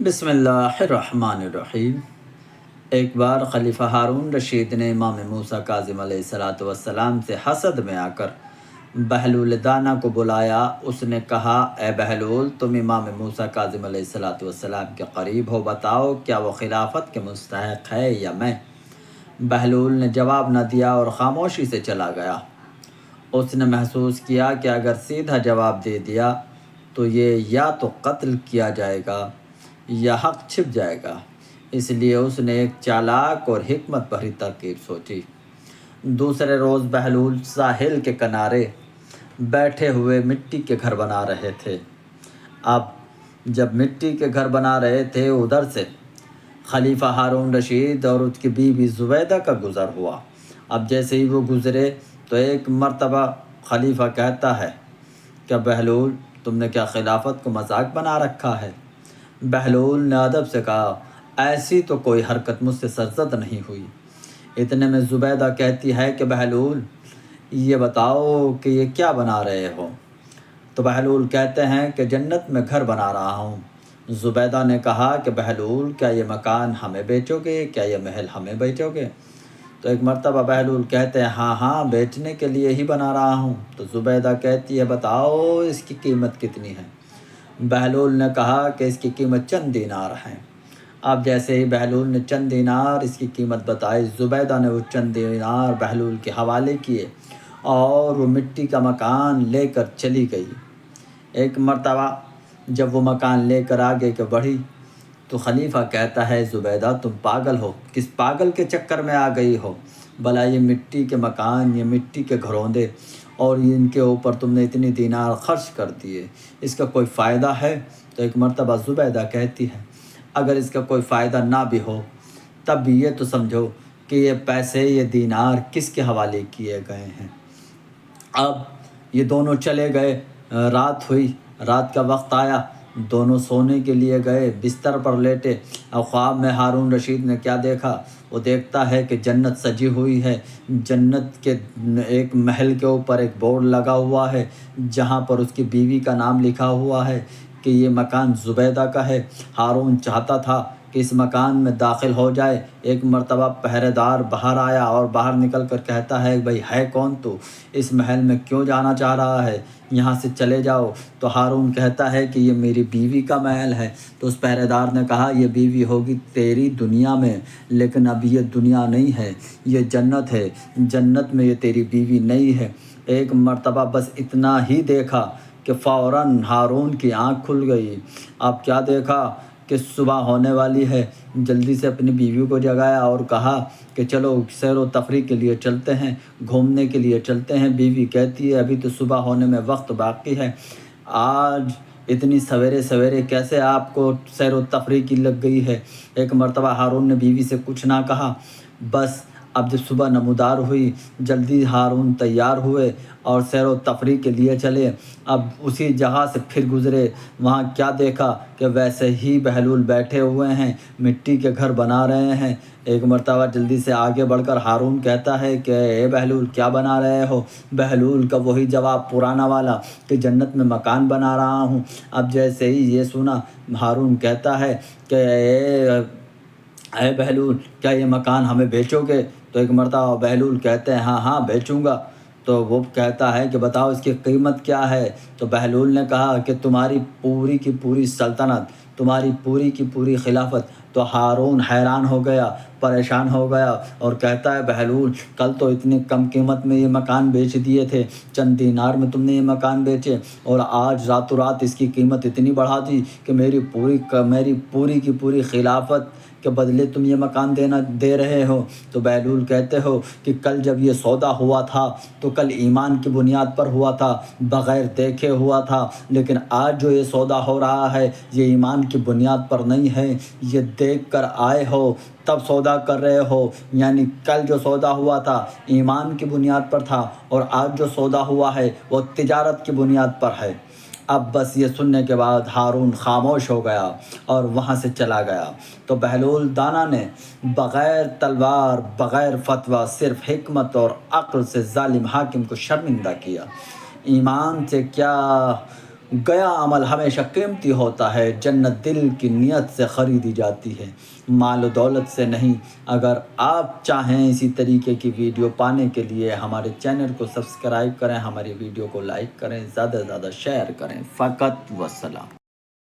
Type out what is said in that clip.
بسم اللہ الرحمن الرحیم۔ ایک بار خلیفہ ہارون رشید نے امام موسیٰ کاظم علیہ السلام سے حسد میں آ کر بہلول دانا کو بلایا۔ اس نے کہا، اے بہلول، تم امام موسیٰ کاظم علیہ السلام کے قریب ہو، بتاؤ کیا وہ خلافت کے مستحق ہے یا میں؟ بہلول نے جواب نہ دیا اور خاموشی سے چلا گیا۔ اس نے محسوس کیا کہ اگر سیدھا جواب دے دیا تو یہ یا تو قتل کیا جائے گا یا حق چھپ جائے گا، اس لیے اس نے ایک چالاک اور حکمت بھری ترکیب سوچی۔ دوسرے روز بہلول ساحل کے کنارے بیٹھے ہوئے مٹی کے گھر بنا رہے تھے۔ اب جب مٹی کے گھر بنا رہے تھے، ادھر سے خلیفہ ہارون رشید اور اس کی بیوی زبیدہ کا گزر ہوا۔ اب جیسے ہی وہ گزرے تو ایک مرتبہ خلیفہ کہتا ہے کہ بہلول، تم نے کیا خلافت کو مذاق بنا رکھا ہے؟ بہلول نے ادب سے کہا، ایسی تو کوئی حرکت مجھ سے سرزد نہیں ہوئی۔ اتنے میں زبیدہ کہتی ہے کہ بہلول، یہ بتاؤ کہ یہ کیا بنا رہے ہو؟ تو بہلول کہتے ہیں کہ جنت میں گھر بنا رہا ہوں۔ زبیدہ نے کہا کہ بہلول، کیا یہ مکان ہمیں بیچو گے؟ کیا یہ محل ہمیں بیچو گے؟ تو ایک مرتبہ بہلول کہتے ہیں، ہاں ہاں، بیچنے کے لیے ہی بنا رہا ہوں۔ تو زبیدہ کہتی ہے، بتاؤ اس کی قیمت کتنی ہے؟ بہلول نے کہا کہ اس کی قیمت چند دینار ہے۔ اب جیسے ہی بہلول نے چند دینار اس کی قیمت بتائی، زبیدہ نے وہ چند دینار بہلول کے حوالے کیے اور وہ مٹی کا مکان لے کر چلی گئی۔ ایک مرتبہ جب وہ مکان لے کر آگے کے بڑھی تو خلیفہ کہتا ہے، زبیدہ تم پاگل ہو، کس پاگل کے چکر میں آ گئی ہو؟ بھلا یہ مٹی کے مکان، یہ مٹی کے گھروندے اور ان کے اوپر تم نے اتنی دینار خرچ کر دیے، اس کا کوئی فائدہ ہے؟ تو ایک مرتبہ زبیدہ کہتی ہے، اگر اس کا کوئی فائدہ نہ بھی ہو تب بھی یہ تو سمجھو کہ یہ پیسے، یہ دینار کس کے حوالے کیے گئے ہیں۔ اب یہ دونوں چلے گئے، رات ہوئی، رات کا وقت آیا، دونوں سونے کے لیے گئے، بستر پر لیٹے۔ اب خواب میں ہارون رشید نے کیا دیکھا؟ وہ دیکھتا ہے کہ جنت سجی ہوئی ہے، جنت کے ایک محل کے اوپر ایک بورڈ لگا ہوا ہے جہاں پر اس کی بیوی کا نام لکھا ہوا ہے کہ یہ مکان زبیدہ کا ہے۔ ہارون چاہتا تھا کہ اس مکان میں داخل ہو جائے۔ ایک مرتبہ پہرے دار باہر آیا اور باہر نکل کر کہتا ہے، بھائی ہے کون تو؟ اس محل میں کیوں جانا چاہ رہا ہے؟ یہاں سے چلے جاؤ۔ تو ہارون کہتا ہے کہ یہ میری بیوی کا محل ہے۔ تو اس پہرے دار نے کہا، یہ بیوی ہوگی تیری دنیا میں، لیکن اب یہ دنیا نہیں ہے، یہ جنت ہے، جنت میں یہ تیری بیوی نہیں ہے۔ ایک مرتبہ بس اتنا ہی دیکھا کہ فوراً ہارون کی آنکھ کھل گئی۔ اب کیا دیکھا کہ صبح ہونے والی ہے، جلدی سے اپنی بیوی کو جگایا اور کہا کہ چلو سیر و تفریح کے لیے چلتے ہیں، گھومنے کے لیے چلتے ہیں۔ بیوی کہتی ہے، ابھی تو صبح ہونے میں وقت باقی ہے، آج اتنی سویرے سویرے کیسے آپ کو سیر و تفریح کی لگ گئی ہے؟ ایک مرتبہ ہارون نے بیوی سے کچھ نہ کہا۔ بس اب جب صبح نمودار ہوئی، جلدی ہارون تیار ہوئے اور سیر و تفریح کے لیے چلے۔ اب اسی جگہ سے پھر گزرے، وہاں کیا دیکھا کہ ویسے ہی بہلول بیٹھے ہوئے ہیں، مٹی کے گھر بنا رہے ہیں۔ ایک مرتبہ جلدی سے آگے بڑھ کر ہارون کہتا ہے کہ اے بہلول، کیا بنا رہے ہو؟ بہلول کا وہی جواب پرانا والا کہ جنت میں مکان بنا رہا ہوں۔ اب جیسے ہی یہ سنا، ہارون کہتا ہے کہ اے بہلول، کیا یہ مکان ہمیں بیچو گے؟ تو ایک مرتبہ بہلول کہتے ہیں، ہاں ہاں بیچوں گا۔ تو وہ کہتا ہے کہ بتاؤ اس کی قیمت کیا ہے؟ تو بہلول نے کہا کہ تمہاری پوری کی پوری سلطنت، تمہاری پوری کی پوری خلافت۔ تو ہارون حیران ہو گیا، پریشان ہو گیا اور کہتا ہے، بہلول، کل تو اتنی کم قیمت میں یہ مکان بیچ دیے تھے، چند دینار میں تم نے یہ مکان بیچے، اور آج راتوں رات اس کی قیمت اتنی بڑھا دی کہ میری پوری کی پوری خلافت کے بدلے تم یہ مکان دے رہے ہو۔ تو بہلول کہتے ہو کہ کل جب یہ سودا ہوا تھا تو کل ایمان کی بنیاد پر ہوا تھا، بغیر دیکھے ہوا تھا، لیکن آج جو یہ سودا ہو رہا ہے یہ ایمان کی بنیاد پر نہیں ہے، یہ دیکھ کر آئے ہو تب سودا کر رہے ہو۔ یعنی کل جو سودا ہوا تھا ایمان کی بنیاد پر تھا، اور آج جو سودا ہوا ہے وہ تجارت کی بنیاد پر ہے۔ اب بس یہ سننے کے بعد ہارون خاموش ہو گیا اور وہاں سے چلا گیا۔ تو بہلول دانا نے بغیر تلوار، بغیر فتویٰ، صرف حکمت اور عقل سے ظالم حاکم کو شرمندہ کیا۔ ایمان سے کیا گیا عمل ہمیشہ قیمتی ہوتا ہے، جنت دل کی نیت سے خریدی جاتی ہے، مال و دولت سے نہیں۔ اگر آپ چاہیں اسی طریقے کی ویڈیو پانے کے لیے ہمارے چینل کو سبسکرائب کریں، ہماری ویڈیو کو لائک کریں، زیادہ سے زیادہ شیئر کریں۔ فقط وسلام۔